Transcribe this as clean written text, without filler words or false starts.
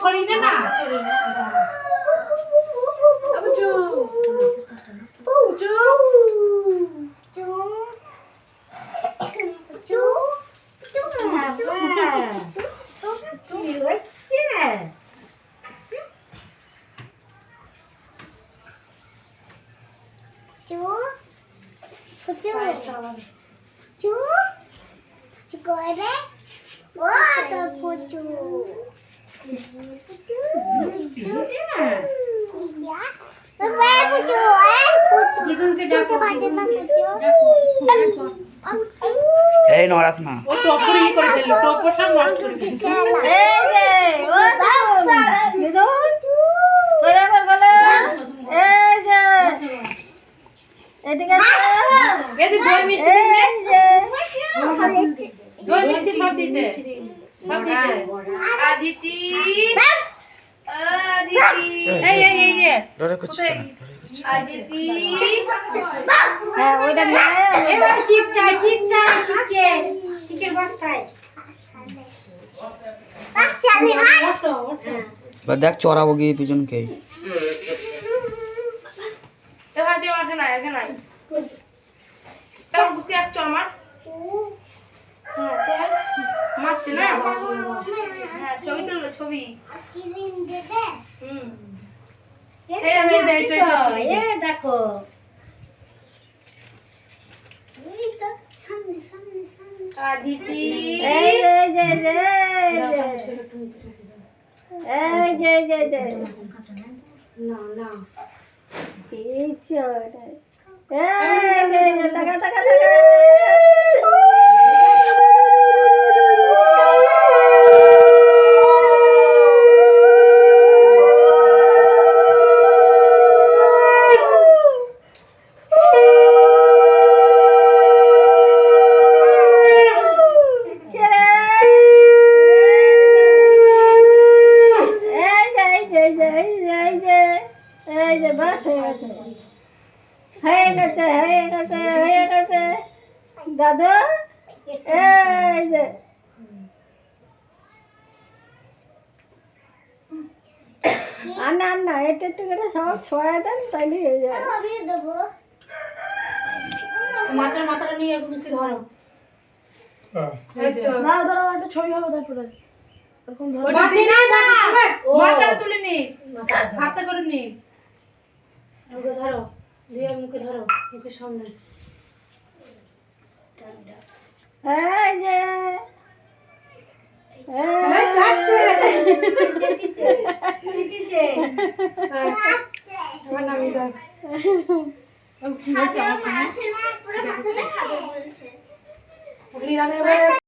ছড়িয়ে না ছড়িয়ে না আবুজু আবুজু চু চু চু না তুমি হচ্ছে চু চু চু চু করে ও তো পুচু পুচু না ya bye pucu pucu gidunke ডাকো বাজে না পুচু এই নরাত না ও টপর ই করে দিল টপর সব নষ্ট করে দিল এই যে ও গিদুন করে গেল এই যে এদিকে এদি দই মিষ্টি দিনে দই মিষ্টি সব দিতে আদিতি আদিতি এই ডরে করছিস কেন আদিতি হ্যাঁ ওইটা নিয়ে এবার চিপটা চিকের বস্তায় চলে হাই বা দেখ চড়াবো গিয়ে দুজনকে এবার দিয়ে মাঠে নাই আগে নাই তেমন বুঝতে এক চর মার মারছে না হ্যাঁ ছবি তুলবে ছবি কিরিন দেবে দেখো এই তো সামনে আদিতি এই যে না এই চড়ে এই টাকা এই যে বাস হয়ে গেছে দাদু এই যে আন্না একটু করে সব ছোঁয়া দেন তাইলে হয়ে যায় আমি দেবো মাছের মাথাটা নিয়ে মুখে ধরো ধরো একটা ছবি হবে তারপরে এরকম ধরো বাটি না মাথাটা তুলে নি হাতে করে নি মুখে ধরো দিয়ে মুখে ধরো মুখের সামনে এই যে চিটিছে আমার নাম দেখ পুরো মাথা খাবে বলছে আপনি রানে